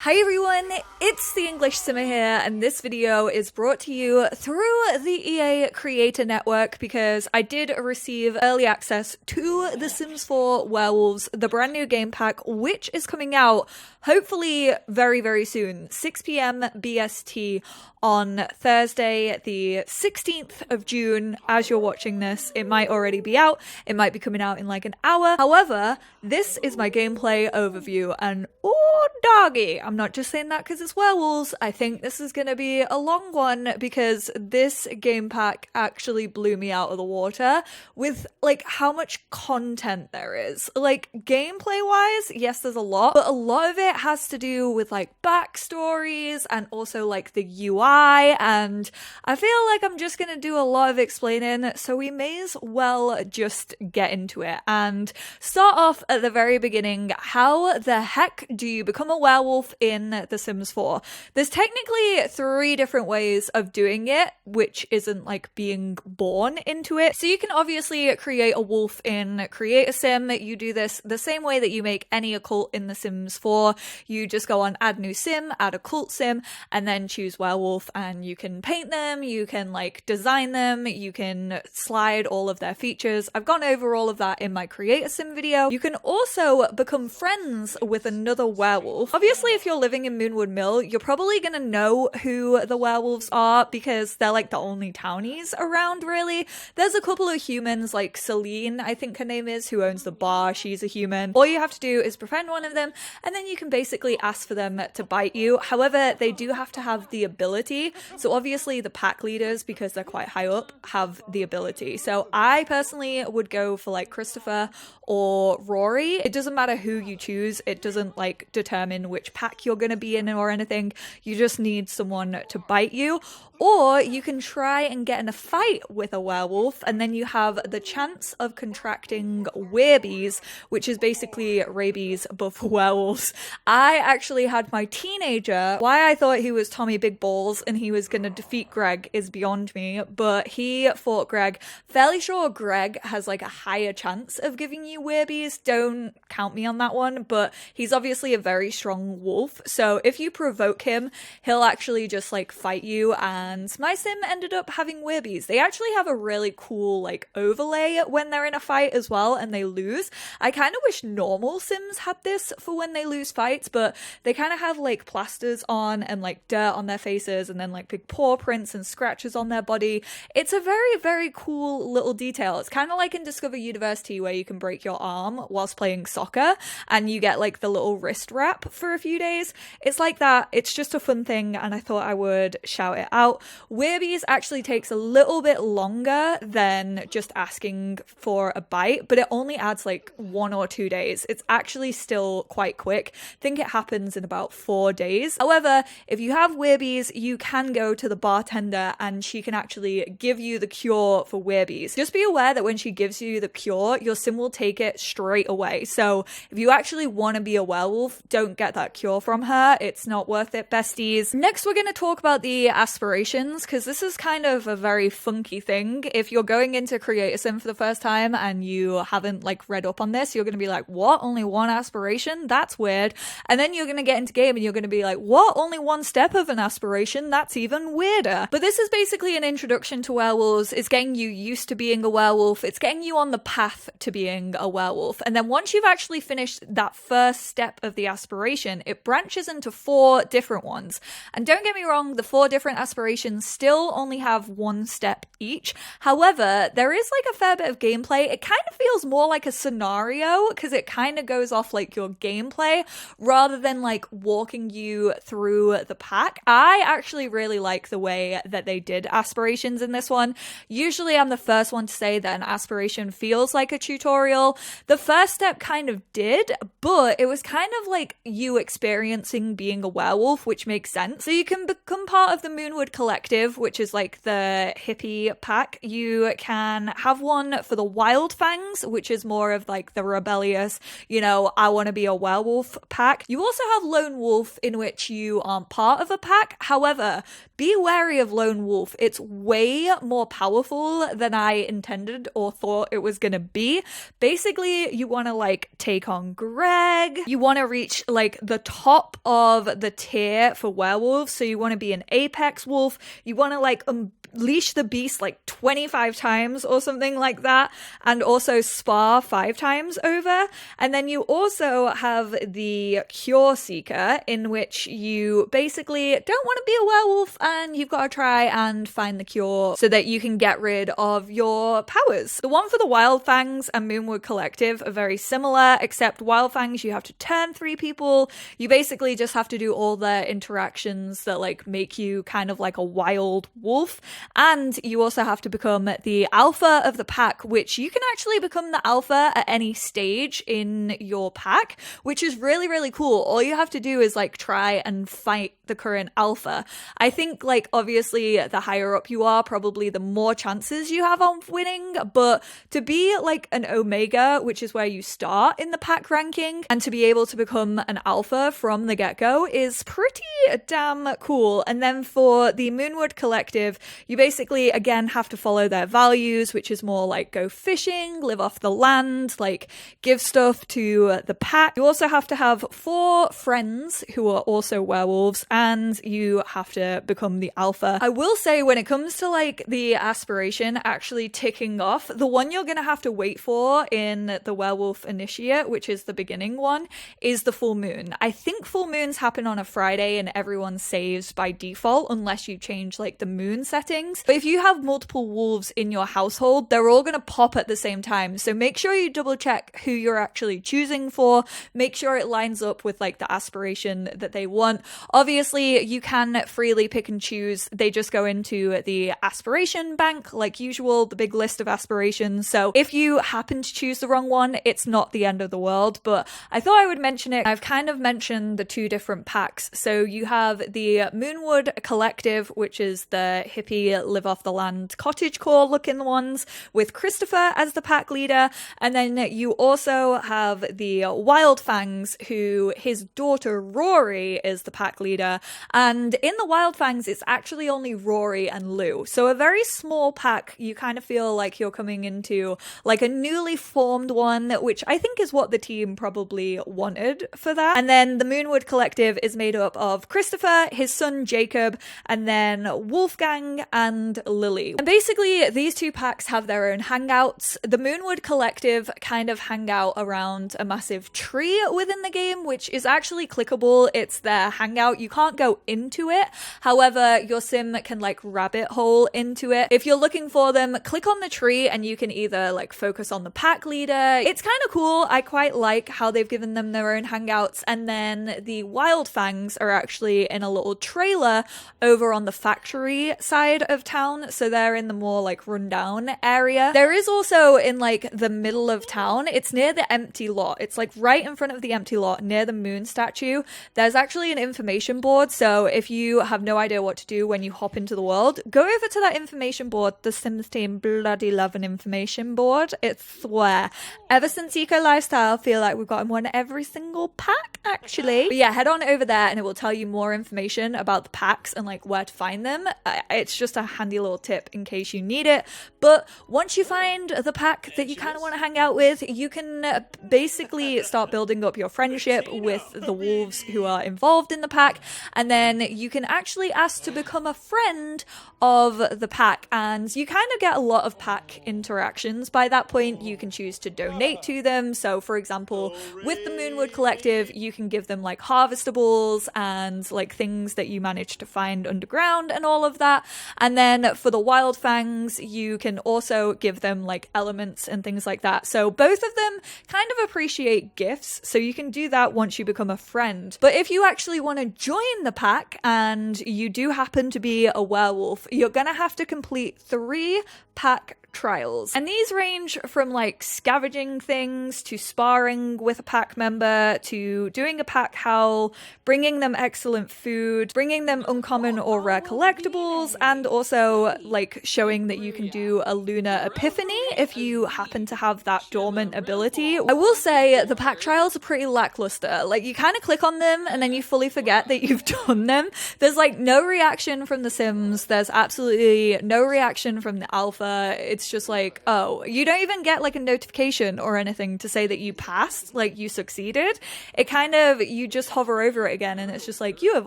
Hi everyone, it's the EnglishSimmer here, and this video is brought to you through the EA Creator Network because I did receive early access to The Sims 4 Werewolves, the brand new game pack, which is coming out hopefully very, very soon, 6 p.m. BST on Thursday, the 16th of June. As you're watching this, it might already be out, it might be coming out in like an hour. However, this is my gameplay overview, and oh doggy, I'm not just saying that because it's werewolves. I think this is going to be a long one because this game pack actually blew me out of the water with like how much content there is. Like gameplay wise, yes, there's a lot, but a lot of it has to do with like backstories and also like the UI, and I feel like I'm just going to do a lot of explaining, so we may as well just get into it and start off at the very beginning. How the heck do you become a werewolf in The Sims 4? There's technically 3 different ways of doing it, which isn't like being born into it. So you can obviously create a wolf in Create a Sim. You do this the same way that you make any occult in The Sims 4. You just go on add new sim, add occult sim, and then choose werewolf, and you can paint them, you can like design them, you can slide all of their features. I've gone over all of that in my Create a Sim video. You can also become friends with another werewolf. Obviously, if you're living in Moonwood Mill, you're probably gonna know who the werewolves are because they're like the only townies around, really. There's a couple of humans, like Celine, I think her name is, who owns the bar. She's a human. All you have to do is befriend one of them, and then you can basically ask for them to bite you. However, they do have to have the ability. So obviously the pack leaders, because they're quite high up, have the ability. So I personally would go for like Christopher or Rory. It doesn't matter who you choose. It doesn't like determine which pack you're going to be in or anything. You just need someone to bite you. Or you can try and get in a fight with a werewolf, and then you have the chance of contracting werbies, which is basically rabies but for werewolves. I actually had my teenager. Why I thought he was Tommy Big Balls and he was going to defeat Greg is beyond me, but he fought Greg. Fairly sure Greg has like a higher chance of giving you werbies. Don't count me on that one, but he's obviously a very strong wolf. So if you provoke him, he'll actually just like fight you, and my sim ended up having werbies. They actually have a really cool like overlay when they're in a fight as well and they lose. I kind of wish normal sims had this for when they lose fights, but they kind of have like plasters on and like dirt on their faces and then like big paw prints and scratches on their body. It's a very, very cool little detail. It's kind of like in Discover University where you can break your arm whilst playing soccer and you get like the little wrist wrap for a few days. It's like that. It's just a fun thing, and I thought I would shout it out. Werbies actually takes a little bit longer than just asking for a bite, but it only adds like 1 or 2 days. It's actually still quite quick. I think it happens in about 4 days. However, if you have werbies, you can go to the bartender and she can actually give you the cure for werbies. Just be aware that when she gives you the cure, your sim will take it straight away. So if you actually want to be a werewolf, don't get that cure from her. It's not worth it, besties. Next, we're going to talk about the aspirations, because this is kind of a very funky thing. If you're going into Create a Sim for the first time and you haven't like read up on this, you're going to be like, what? Only one aspiration? That's weird. And then you're going to get into game and you're going to be like, what? Only one step of an aspiration? That's even weirder. But this is basically an introduction to werewolves. It's getting you used to being a werewolf. It's getting you on the path to being a werewolf. And then once you've actually finished that first step of the aspiration, it branches into 4 different ones. And don't get me wrong, the 4 different aspirations still only have 1 step each. However, there is like a fair bit of gameplay. It kind of feels more like a scenario because it kind of goes off like your gameplay rather than like walking you through the pack. I actually really like the way that they did aspirations in this one. Usually I'm the first one to say that an aspiration feels like a tutorial. The first step kind of did, but it was kind of like you experiencing being a werewolf, which makes sense. So you can become part of the Moonwood Collective, which is like the hippie pack. You can have one for the Wild Fangs, which is more of like the rebellious, you know, I want to be a werewolf pack. You also have Lone Wolf, in which you aren't part of a pack. However, be wary of Lone Wolf. It's way more powerful than I intended or thought it was gonna be. Basically, you want to like take on Greg. You want to reach like the top top of the tier for werewolves. So you want to be an apex wolf. You want to like unleash the beast like 25 times or something like that, and also spar 5 times over. And then you also have the Cure Seeker, in which you basically don't want to be a werewolf and you've got to try and find the cure so that you can get rid of your powers. The one for the Wild Fangs and Moonwood Collective are very similar, except Wild Fangs you have to turn 3 people. You basically just have to do all the interactions that like make you kind of like a wild wolf. And you also have to become the alpha of the pack, which you can actually become the alpha at any stage in your pack, which is really, really cool. All you have to do is like try and fight the current alpha. I think like obviously the higher up you are, probably the more chances you have on winning, but to be like an omega, which is where you start in the pack ranking, and to be able to become an alpha from the get-go is pretty damn cool. And then for the Moonwood Collective, you basically again have to follow their values, which is more like go fishing, live off the land, like give stuff to the pack. You also have to have 4 friends who are also werewolves, and you have to become the alpha. I will say when it comes to like the aspiration actually ticking off, the one you're gonna have to wait for in the Werewolf Initiate, which is the beginning one, is the full moon. I think full moons happen on a Friday and everyone saves by default unless you change like the moon settings. But if you have multiple wolves in your household, they're all gonna pop at the same time. So make sure you double check who you're actually choosing for. Make sure it lines up with like the aspiration that they want. Obviously, you can freely pick and choose. They just go into the aspiration bank like usual, the big list of aspirations. So if you happen to choose the wrong one, it's not the end of the world, but I thought I would mention it. I've kind of mentioned the 2 different packs. So you have the Moonwood Collective, which is the hippie live off the land cottagecore looking ones with Christopher as the pack leader. And then you also have the Wild Fangs, who his daughter Rory is the pack leader. And in the Wild Fangs, it's actually only Rory and Lou. So a very small pack. You kind of feel like you're coming into like a newly formed one, which I think is what the team probably wanted for that. And then the Moonwood Collective is made up of Christopher, his son Jacob, and then Wolfgang and Lily. And basically these 2 packs have their own hangouts. The Moonwood Collective kind of hang out around a massive tree within the game, which is actually clickable. It's their hangout. You can't go into it. However, your sim can like rabbit hole into it. If you're looking for them, click on the tree and you can either like focus on the pack leader. It's kind of cool. I quite like how they've given them their own hangouts. And then the Wild Fangs are actually in a little trailer over on the factory side of town. So they're in the more like rundown area. There is also in like the middle of town, it's near the empty lot. It's like right in front of the empty lot near the moon statue. There's actually an information board. So if you have no idea what to do when you hop into the world, go over to that information board. The Sims team bloody love an information board. It's where ever since Eco Lifestyle, I feel like we've gotten one every single pack actually. But yeah, head on over there and it will tell you more information about the packs and like where to find them. It's just a handy little tip in case you need it. But once you find the pack that you kind of want to hang out with, you can basically start building up your friendship with the wolves who are involved in the pack, and then you can actually ask to become a friend of the pack, and you kind of get a lot of pack interactions. By that point, you can choose to donate to them. So for example, with the Moonwood Collective, you can give them like harvestables and like things that you manage to find underground and all of that. And then for the Wild Fangs, you can also give them like elements and things like that. So both of them kind of appreciate gifts, so you can do that once you become a friend. But if you actually want to join the pack and you do happen to be a werewolf, you're gonna have to complete 3 pack trials. And these range from like scavenging things to sparring with a pack member to doing a pack howl, bringing them excellent food, bringing them uncommon or rare collectibles, and also like showing that you can do a lunar epiphany if you happen to have that dormant ability. I will say the pack trials are pretty lackluster. Like you kind of click on them and then you fully forget that you've done them. There's like no reaction from the Sims. There's absolutely no reaction from the alpha. It's it's just like, oh, you don't even get like a notification or anything to say that you passed, like you succeeded. It kind of, you just hover over it again and it's just like, you have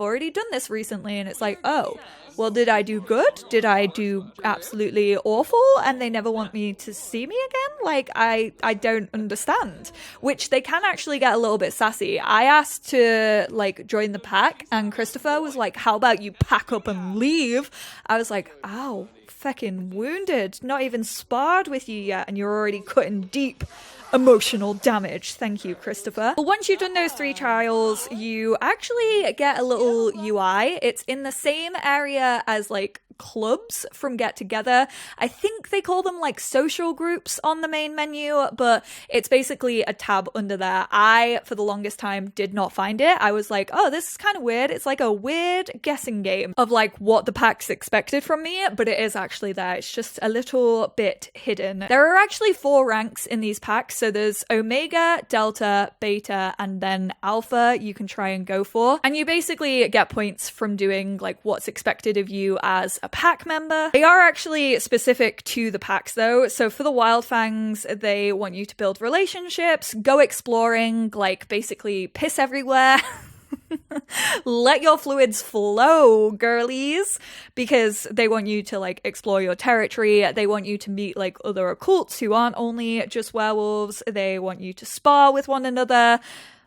already done this recently. And it's like, oh, well, did I do good? Did I do absolutely awful? And they never want me to see me again? Like, I don't understand. Which they can actually get a little bit sassy. I asked to, like, join the pack, and Christopher was like, how about you pack up and leave? I was like, ow, fucking wounded. Not even sparred with you yet, and you're already cutting deep emotional damage. Thank you, Christopher. But once you've done those 3 trials, you actually get a little UI. It's in the same area as like clubs from Get Together. I think they call them like social groups on the main menu, but it's basically a tab under there. I, for the longest time, did not find it. I was like, oh, this is kind of weird. It's like a weird guessing game of like what the pack's expected from me, but it is actually there. It's just a little bit hidden. There are actually 4 ranks in these packs. So there's Omega, Delta, Beta, and then Alpha you can try and go for. And you basically get points from doing like what's expected of you as a pack member. They are actually specific to the packs though. So for the Wild Fangs, they want you to build relationships, go exploring, like basically piss everywhere. Let your fluids flow, girlies, because they want you to like explore your territory. They want you to meet like other occults who aren't only just werewolves. They want you to spar with one another,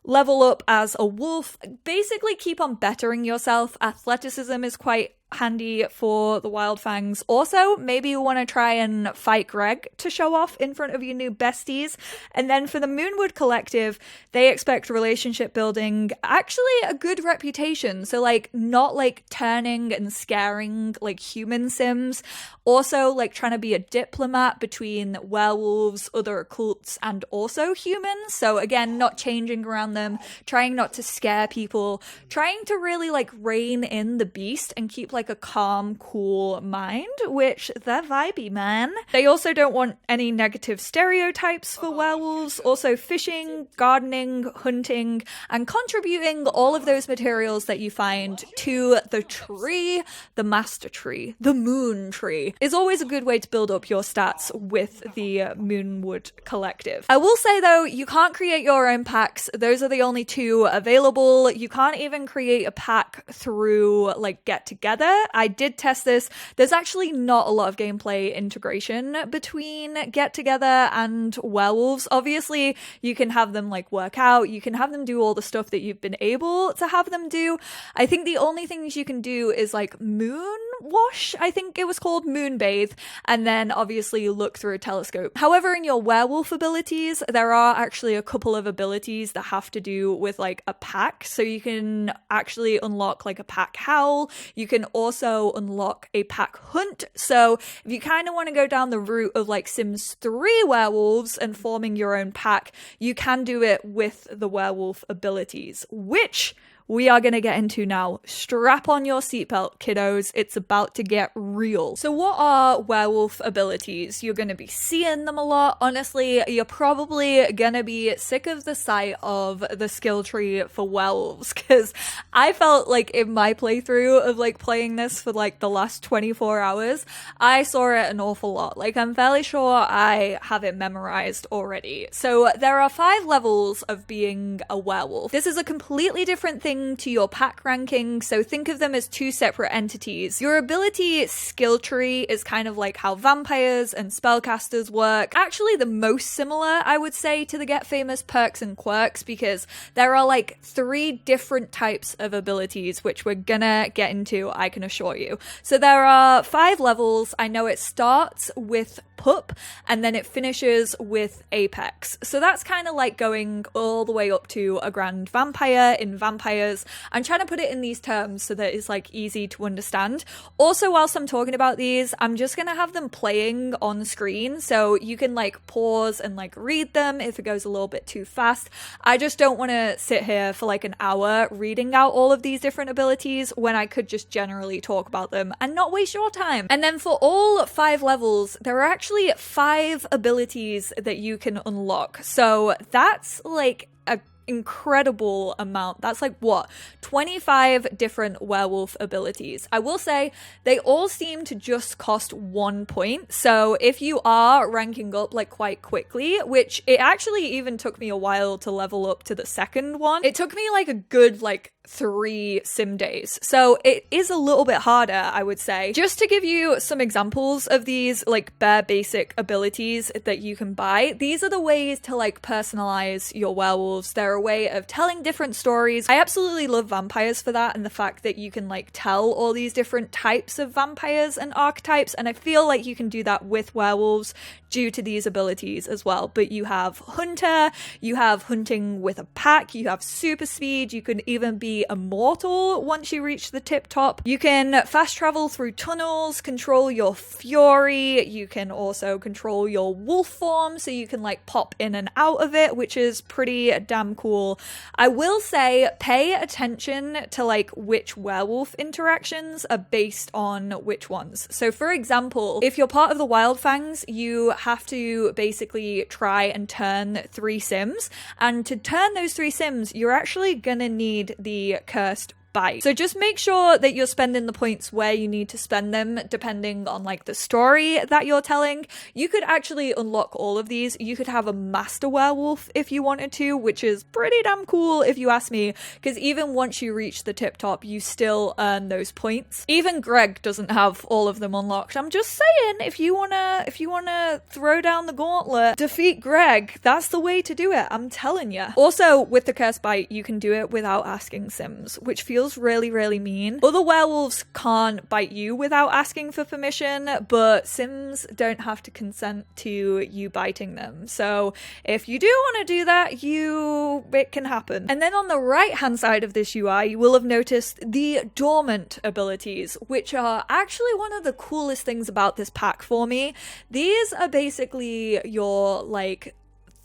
level up as a wolf, basically keep on bettering yourself. Athleticism is quite handy for the Wild Fangs. Also, maybe you want to try and fight Greg to show off in front of your new besties. And then for the Moonwood Collective, they expect relationship building, actually a good reputation. So like not like turning and scaring like human sims. Also like trying to be a diplomat between werewolves, other occults, and also humans. So again, not changing around them, trying not to scare people, trying to really like rein in the beast and keep like a calm, cool mind, which they're vibey, man. They also don't want any negative stereotypes for werewolves. Also fishing, gardening, hunting, and contributing all of those materials that you find to the tree, the master tree, the moon tree, is always a good way to build up your stats with the Moonwood Collective. I will say though, you can't create your own packs. Those are the only 2 available. You can't even create a pack through like Get Together. I did test this. There's actually not a lot of gameplay integration between Get Together and Werewolves. Obviously, you can have them like work out, you can have them do all the stuff that you've been able to have them do. I think the only things you can do is like moon wash, I think it was called, moon bathe, and then obviously look through a telescope. However, in your werewolf abilities, there are actually a couple of abilities that have to do with like a pack. So you can actually unlock like a pack howl. You can also unlock a pack hunt. So if you kind of want to go down the route of like Sims 3 werewolves and forming your own pack, you can do it with the werewolf abilities, which we are going to get into now. Strap on your seatbelt, kiddos. It's about to get real. So what are werewolf abilities? You're going to be seeing them a lot. Honestly, you're probably going to be sick of the sight of the skill tree for werewolves, because I felt like in my playthrough of like playing this for like the last 24 hours, I saw it an awful lot. Like I'm fairly sure I have it memorized already. So there are 5 levels of being a werewolf. This is a completely different thing to your pack ranking, so think of them as 2 separate entities. Your ability skill tree is kind of like how vampires and spellcasters work. Actually the most similar, I would say, to the Get Famous perks and quirks, because there are like 3 different types of abilities, which we're gonna get into, I can assure you. So there are 5 levels. I know it starts with Pup and then it finishes with Apex. So that's kind of like going all the way up to a Grand Vampire in Vampires. I'm trying to put it in these terms so that it's like easy to understand. Also, whilst I'm talking about these, I'm just gonna have them playing on screen so you can like pause and like read them if it goes a little bit too fast. I just don't want to sit here for like an hour reading out all of these different abilities when I could just generally talk about them and not waste your time. And then for all 5 levels, there are actually 5 abilities that you can unlock. So that's like a incredible amount. That's like what, 25 different werewolf abilities. I will say they all seem to just cost 1 point. So if you are ranking up like quite quickly, which it actually even took me a while to level up to the second one, it took me like a good like 3 sim days. So it is a little bit harder, I would say. Just to give you some examples of these like bare basic abilities that you can buy, these are the ways to like personalize your werewolves. They're a way of telling different stories. I absolutely love vampires for that, and the fact that you can like tell all these different types of vampires and archetypes, and I feel like you can do that with werewolves due to these abilities as well. But you have hunter, you have hunting with a pack, you have super speed, you can even be immortal once you reach the tip top. You can fast travel through tunnels, control your fury, you can also control your wolf form, so you can like pop in and out of it, which is pretty damn cool. I will say pay attention to like which werewolf interactions are based on which ones. So for example, if you're part of the Wild Fangs, you have to basically try and turn 3 sims, and to turn those 3 sims you're actually gonna need the cursed bite. So just make sure that you're spending the points where you need to spend them depending on like the story that you're telling. You could actually unlock all of these. You could have a master werewolf if you wanted to, which is pretty damn cool if you ask me, because even once you reach the tip top you still earn those points. Even Greg doesn't have all of them unlocked. I'm just saying, if you wanna throw down the gauntlet, defeat Greg, that's the way to do it, I'm telling you. Also with the curse bite you can do it without asking sims, which feels really, really mean. Other werewolves can't bite you without asking for permission, but sims don't have to consent to you biting them. So if you do want to do that, it can happen. And then on the right hand side of this UI, you will have noticed the dormant abilities, which are actually one of the coolest things about this pack for me. These are basically your like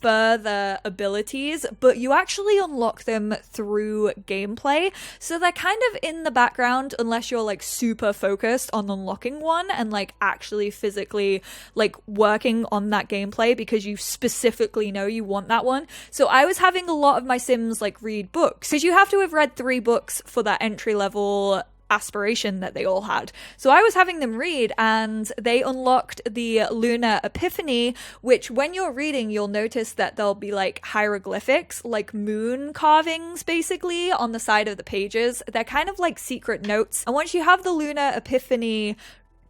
further abilities, but you actually unlock them through gameplay. So they're kind of in the background unless you're like super focused on unlocking one and like actually physically like working on that gameplay because you specifically know you want that one. So I was having a lot of my sims like read books, because you have to have read 3 books for that entry level aspiration that they all had. So I was having them read, and they unlocked the Lunar Epiphany, which when you're reading you'll notice that there'll be like hieroglyphics, like moon carvings basically on the side of the pages. They're kind of like secret notes, and once you have the Lunar Epiphany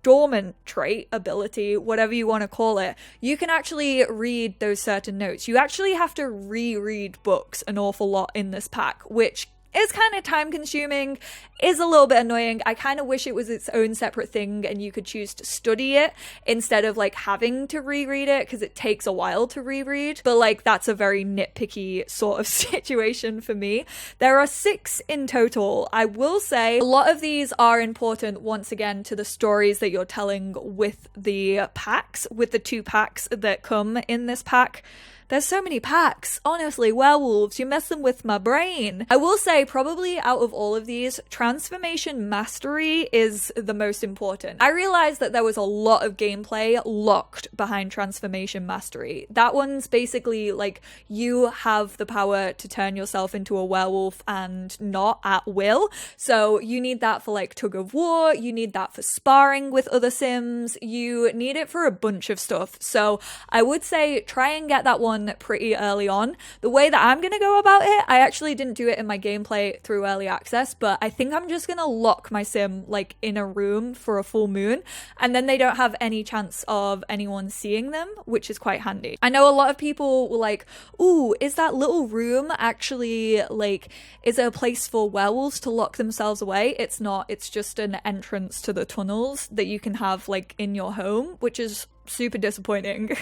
dormant trait, ability, whatever you want to call it, you can actually read those certain notes. You actually have to reread books an awful lot in this pack, which is kind of time consuming, is a little bit annoying. I kind of wish it was its own separate thing and you could choose to study it instead of like having to reread it, because it takes a while to reread. But like that's a very nitpicky sort of situation for me. There are 6 in total. I will say a lot of these are important once again to the stories that you're telling with the packs, with the 2 packs that come in this pack. There's so many packs. Honestly, werewolves, you're messing with my brain. I will say probably out of all of these, Transformation Mastery is the most important. I realized that there was a lot of gameplay locked behind Transformation Mastery. That one's basically like you have the power to turn yourself into a werewolf and not at will. So you need that for like tug of war, you need that for sparring with other sims, you need it for a bunch of stuff. So I would say try and get that one pretty early on. The way that I'm gonna go about it, I actually didn't do it in my gameplay through early access, but I think I'm just gonna lock my sim like in a room for a full moon, and then they don't have any chance of anyone seeing them, which is quite handy. I know a lot of people were like, ooh, is that little room actually like, is it a place for werewolves to lock themselves away? It's not. It's just an entrance to the tunnels that you can have like in your home, which is super disappointing.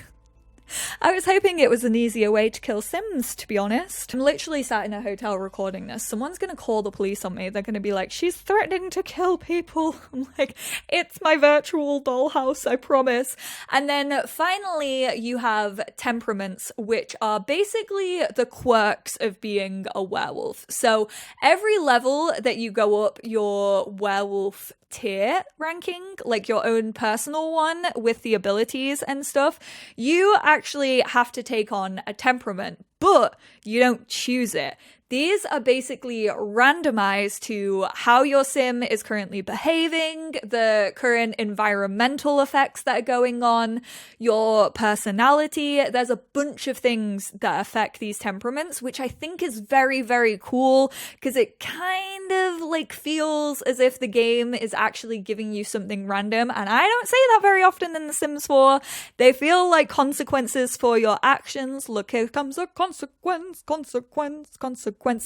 I was hoping it was an easier way to kill sims, to be honest. I'm literally sat in a hotel recording this. Someone's gonna call the police on me. They're gonna be like, she's threatening to kill people. I'm like, it's my virtual dollhouse, I promise. And then finally you have Temperaments, which are basically the quirks of being a werewolf. So every level that you go up your werewolf tier ranking, like your own personal one with the abilities and stuff, you actually have to take on a temperament, but you don't choose it. These are basically randomized to how your sim is currently behaving, the current environmental effects that are going on, your personality. There's a bunch of things that affect these temperaments, which I think is very, very cool because it kind of like feels as if the game is actually giving you something random. And I don't say that very often in The Sims 4. They feel like consequences for your actions. Look, here comes a consequence.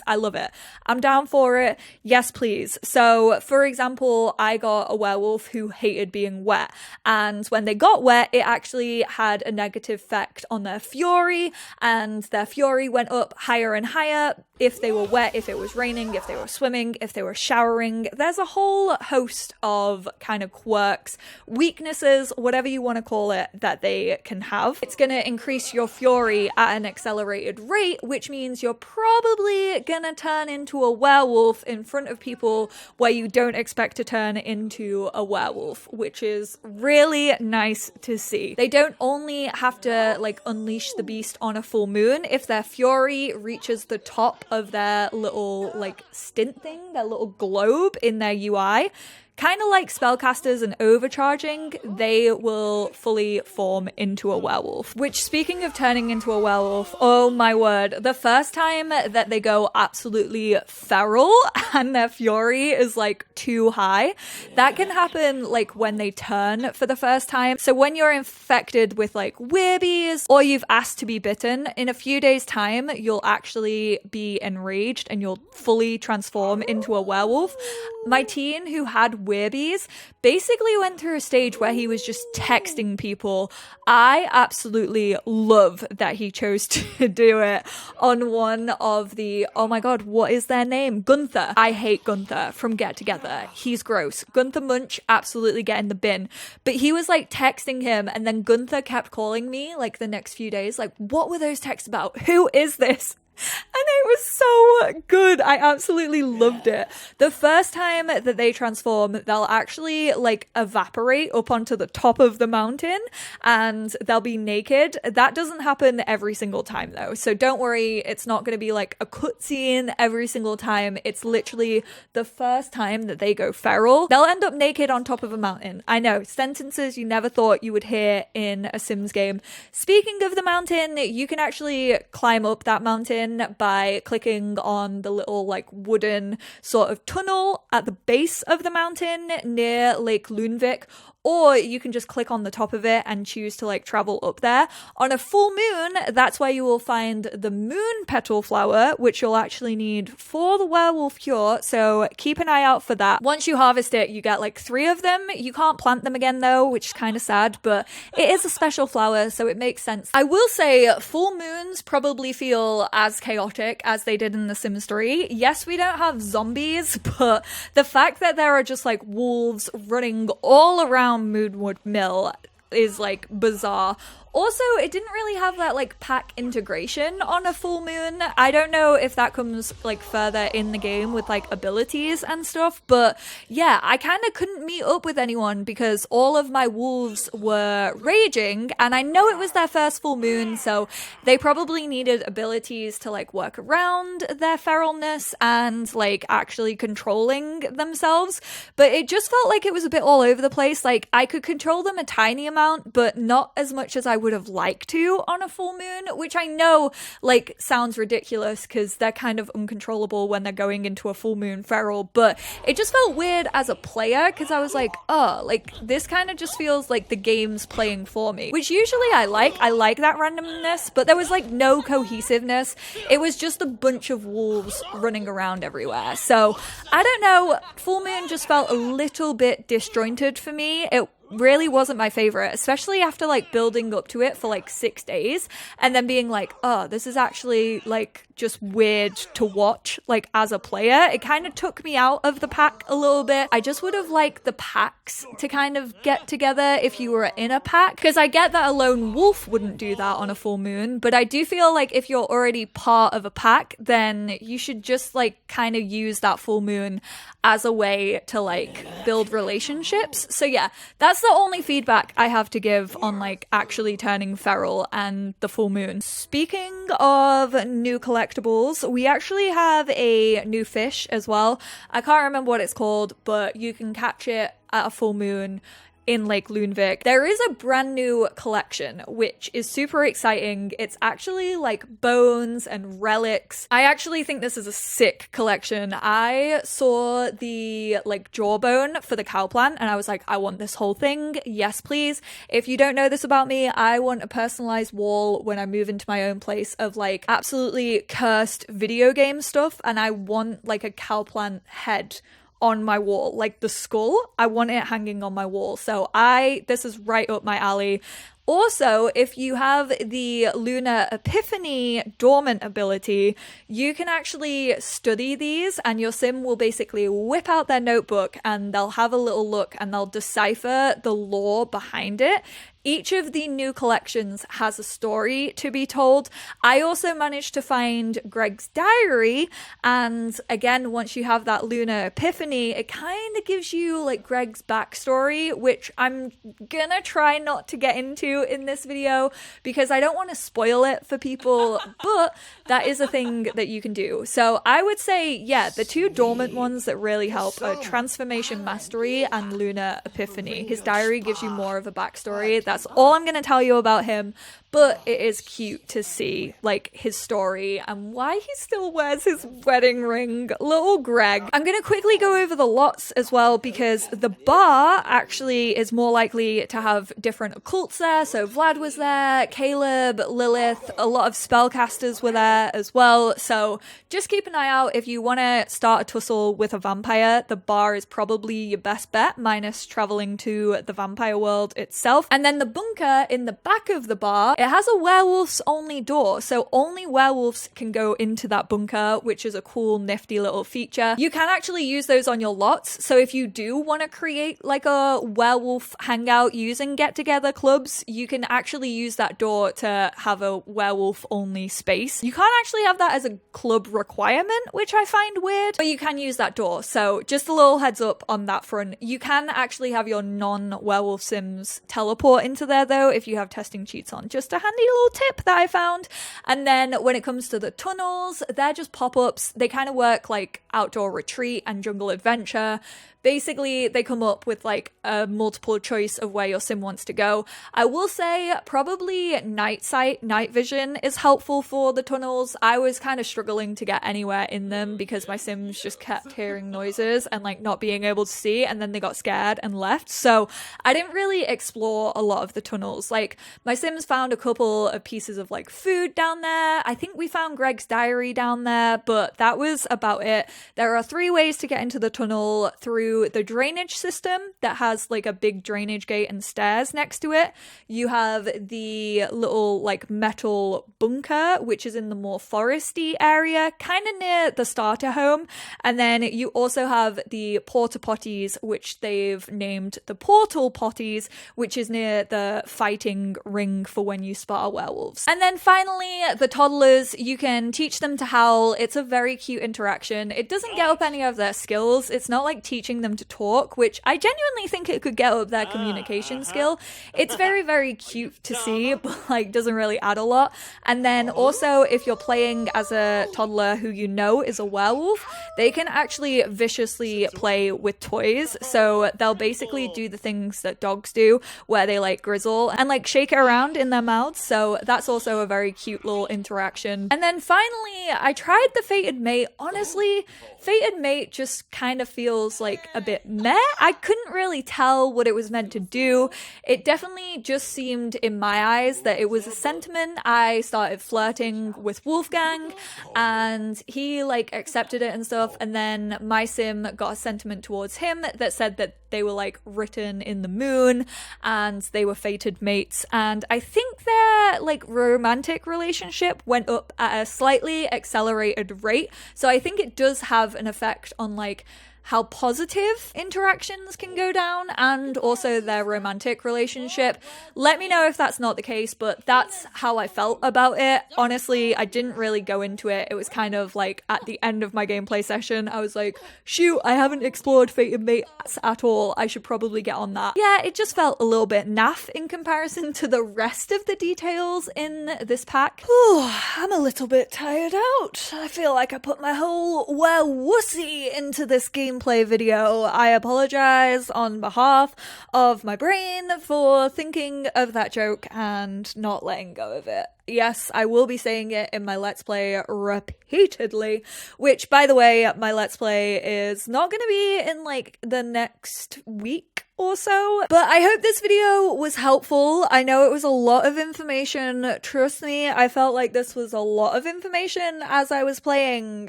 I love it. I'm down for it. Yes, please. So, for example, I got a werewolf who hated being wet. And when they got wet, it actually had a negative effect on their fury. And their fury went up higher and higher if they were wet, if it was raining, if they were swimming, if they were showering. There's a whole host of kind of quirks, weaknesses, whatever you want to call it, that they can have. It's going to increase your fury at an accelerated rate, which means you're probably gonna turn into a werewolf in front of people where you don't expect to turn into a werewolf, which is really nice to see. They don't only have to like unleash the beast on a full moon. If their fury reaches the top of their little like stint thing, their little globe in their UI, kind of like spellcasters and overcharging, they will fully form into a werewolf. Which, speaking of turning into a werewolf, oh my word, the first time that they go absolutely feral and their fury is like too high, that can happen like when they turn for the first time. So when you're infected with like werebees or you've asked to be bitten, in a few days time, you'll actually be enraged and you'll fully transform into a werewolf. My teen who had werebees basically went through a stage where he was just texting people. I absolutely love that he chose to do it on one of the, oh my god, what is their name? Gunther. I hate Gunther from Get Together. He's gross. Gunther Munch, absolutely get in the bin. But he was like texting him, and then Gunther kept calling me like the next few days, like, what were those texts about? Who is this? And it was so good. I absolutely loved it. The first time that they transform, they'll actually like evaporate up onto the top of the mountain and they'll be naked. That doesn't happen every single time though. So don't worry, it's not going to be like a cutscene every single time. It's literally the first time that they go feral. They'll end up naked on top of a mountain. I know, sentences you never thought you would hear in a Sims game. Speaking of the mountain, you can actually climb up that mountain by clicking on the little like wooden sort of tunnel at the base of the mountain near Lake Lunvik, or you can just click on the top of it and choose to like travel up there. On a full moon, that's where you will find the moon petal flower, which you'll actually need for the werewolf cure, so keep an eye out for that. Once you harvest it, you get like 3 of them. You can't plant them again though, which is kind of sad, but it is a special flower, so it makes sense. I will say full moons probably feel as chaotic as they did in The Sims 3. Yes, we don't have zombies, but the fact that there are just like wolves running all around Moonwood Mill is like bizarre. Also, it didn't really have that like pack integration on a full moon. I don't know if that comes like further in the game with like abilities and stuff, but yeah, I kind of couldn't meet up with anyone because all of my wolves were raging, and I know it was their first full moon, so they probably needed abilities to like work around their feralness and like actually controlling themselves, but it just felt like it was a bit all over the place. Like I could control them a tiny amount, but not as much as I would have liked to on a full moon, which I know like sounds ridiculous because they're kind of uncontrollable when they're going into a full moon feral, but it just felt weird as a player because I was like, oh, like this kind of just feels like the game's playing for me, which usually I like that randomness, but there was like no cohesiveness. It was just a bunch of wolves running around everywhere. So I don't know, full moon just felt a little bit disjointed for me. It really wasn't my favorite, especially after like building up to it for like 6 days and then being like, oh, this is actually like just weird to watch like as a player. It kind of took me out of the pack a little bit. I just would have liked the packs to kind of get together if you were in a pack, because I get that a lone wolf wouldn't do that on a full moon, but I do feel like if you're already part of a pack, then you should just like kind of use that full moon as a way to like build relationships. So yeah, that's the only feedback I have to give on like actually turning feral and the full moon. Speaking of new collectibles, we actually have a new fish as well. I can't remember what it's called, but you can catch it at a full moon in Lake Lunevik. There is a brand new collection, which is super exciting. It's actually like bones and relics. I actually think this is a sick collection. I saw the like jawbone for the cow plant and I was like, I want this whole thing. Yes, please. If you don't know this about me, I want a personalized wall when I move into my own place of like absolutely cursed video game stuff, and I want like a cow plant head on my wall, like the skull. I want it hanging on my wall. So this is right up my alley. Also, if you have the Lunar Epiphany dormant ability, you can actually study these and your sim will basically whip out their notebook and they'll have a little look and they'll decipher the lore behind it. Each of the new collections has a story to be told. I also managed to find Greg's diary, and again, once you have that Lunar Epiphany, it kind of gives you like Greg's backstory, which I'm gonna try not to get into in this video because I don't want to spoil it for people, but that is a thing that you can do. So I would say, yeah, the two dormant ones that really help are Transformation Mastery and Lunar Epiphany. His diary gives you more of a backstory. That's all I'm going to tell you about him, but it is cute to see like his story and why he still wears his wedding ring. Little Greg. I'm going to quickly go over the lots as well because the bar actually is more likely to have different occults there. So Vlad was there, Caleb, Lilith, a lot of spellcasters were there as well. So just keep an eye out if you want to start a tussle with a vampire. The bar is probably your best bet, minus traveling to the vampire world itself. And then the bunker in the back of the bar, it has a werewolves only door, so only werewolves can go into that bunker, which is a cool nifty little feature. You can actually use those on your lots, so if you do want to create like a werewolf hangout using get together clubs, you can actually use that door to have a werewolf only space. You can't actually have that as a club requirement, which I find weird, but you can use that door. So just a little heads up on that front. You can actually have your non-werewolf sims teleport into there though if you have testing cheats on. Just a handy little tip that I found. And then when it comes to the tunnels, they're just pop-ups. They kind of work like Outdoor Retreat and Jungle Adventure. Basically, they come up with like a multiple choice of where your sim wants to go. I will say probably night sight, night vision is helpful for the tunnels. I was kind of struggling to get anywhere in them because my sims just kept hearing noises and like not being able to see, and then they got scared and left. So I didn't really explore a lot of the tunnels. Like my sims found a couple of pieces of like food down there. I think we found Greg's diary down there, but that was about it. There are 3 ways to get into the tunnel: through the drainage system that has like a big drainage gate and stairs next to it. You have the little like metal bunker, which is in the more foresty area, kind of near the starter home. And then you also have the porta potties, which they've named the portal potties, which is near the fighting ring for when you spar werewolves. And then finally, the toddlers, you can teach them to howl. It's a very cute interaction. It doesn't get up any of their skills. It's not like teaching them to talk, which I genuinely think it could get up their communication skill. It's very, very cute to see, but like doesn't really add a lot. And then also, if you're playing as a toddler who you know is a werewolf, they can actually viciously play with toys. So they'll basically do the things that dogs do, where they like grizzle and like shake it around in their mouths. So that's also a very cute little interaction. And then finally, I tried the Fated Mate. Honestly, Fated Mate just kind of feels like a bit meh. I couldn't really tell what it was meant to do. It definitely just seemed in my eyes that it was a sentiment. I started flirting with Wolfgang and he like accepted it and stuff, and then my sim got a sentiment towards him that said that they were like written in the moon and they were fated mates, and I think their like romantic relationship went up at a slightly accelerated rate. So I think it does have an effect on like how positive interactions can go down and also their romantic relationship. Let me know if that's not the case, but that's how I felt about it. Honestly, I didn't really go into it. It was kind of like at the end of my gameplay session, I was like, shoot, I haven't explored fated mates at all. I should probably get on that. Yeah, it just felt a little bit naff in comparison to the rest of the details in this pack. Whew, I'm a little bit tired out. I feel like I put my whole werewussy into this gameplay video. I apologize on behalf of my brain for thinking of that joke and not letting go of it. Yes, I will be saying it in my Let's Play repeatedly, which, by the way, my Let's Play is not going to be in, like, the next week or so, but I hope this video was helpful. I know it was a lot of information. Trust me, I felt like this was a lot of information as I was playing.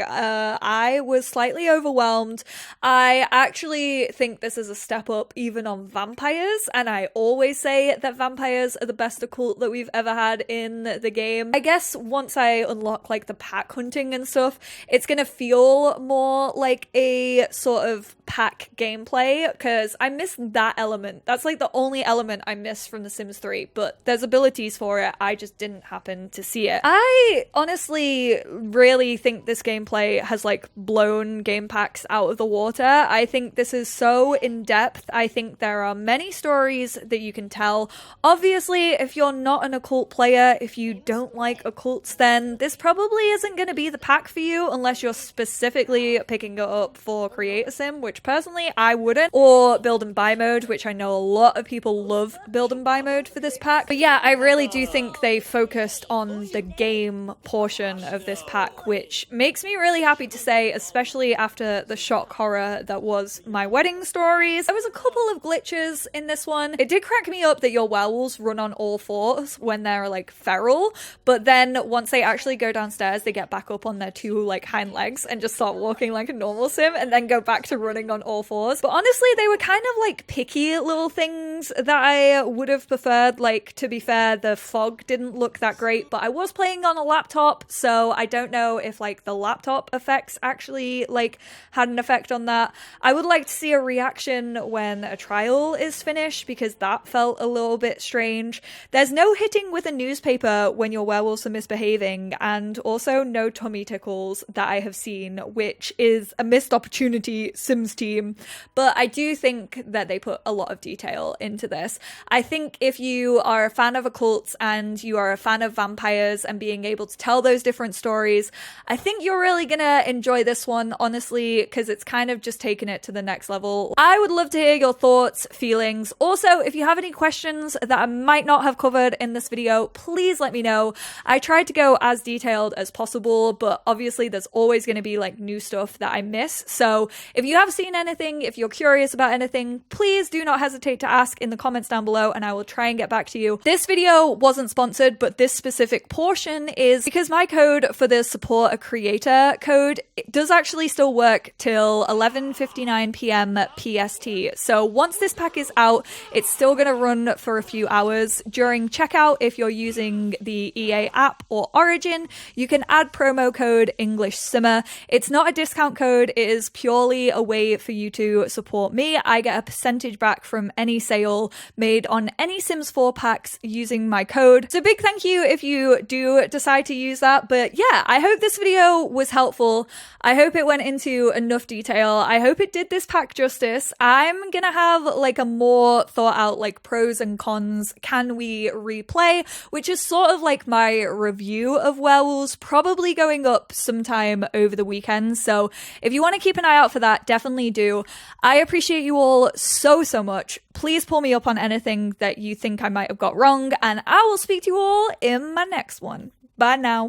I was slightly overwhelmed. I actually think this is a step up even on vampires, and I always say that vampires are the best occult that we've ever had in the game. I guess once I unlock like the pack hunting and stuff, it's gonna feel more like a sort of pack gameplay, because I miss that element. That's like the only element I miss from The Sims 3, but there's abilities for it. I just didn't happen to see it. I honestly really think this gameplay has like blown game packs out of the water. I think this is so in-depth. I think there are many stories that you can tell. Obviously, if you're not an occult player, if you don't like occults, then this probably isn't going to be the pack for you unless you're specifically picking it up for Create a Sim, which personally I wouldn't, or Build and Buy mode, which I know a lot of people love Build and Buy mode for this pack. But yeah, I really do think they focused on the game portion of this pack, which makes me really happy to say, especially after the shock horror that was my wedding stories. There was a couple of glitches in this one. It did crack me up that your werewolves run on all fours when they're like feral, but then once they actually go downstairs, they get back up on their two like hind legs and just start walking like a normal sim and then go back to running on all fours. But honestly, they were kind of like picky little things that I would have preferred. Like, to be fair, the fog didn't look that great, but I was playing on a laptop, so I don't know if like the laptop effects actually like had an effect on that. I would like to see a reaction when a trial is finished, because that felt a little bit strange. There's no hitting with a newspaper when your werewolves are misbehaving, and also no tummy tickles that I have seen, which is a missed opportunity, Sims team. But I do think that they put a lot of detail into this. I think if you are a fan of occults and you are a fan of vampires and being able to tell those different stories, I think you're really gonna enjoy this one, honestly, because it's kind of just taking it to the next level. I would love to hear your thoughts, feelings. Also, if you have any questions that I might not have covered in this video, please let me know. I tried to go as detailed as possible, but obviously there's always going to be like new stuff that I miss. So if you have seen anything, if you're curious about anything, please do not hesitate to ask in the comments down below and I will try and get back to you. This video wasn't sponsored, but this specific portion is because my code for the support a creator code, it does actually still work till 11:59 p.m. PST. So once this pack is out, it's still going to run for a few hours. During checkout, if you're using the EA app or Origin, you can add promo code EnglishSimmer. It's not a discount code, it is purely a way for you to support me. I get a percentage back from any sale made on any Sims 4 packs using my code. So big thank you if you do decide to use that. But yeah, I hope this video was helpful. I hope it went into enough detail. I hope it did this pack justice. I'm gonna have like a more thought out like pros and cons, can we replay, which is sort of like my review of Werewolves, probably going up sometime over the weekend. So if you want to keep an eye out for that, definitely do. I appreciate you all so much. Please pull me up on anything that you think I might have got wrong, and I will speak to you all in my next one. Bye now.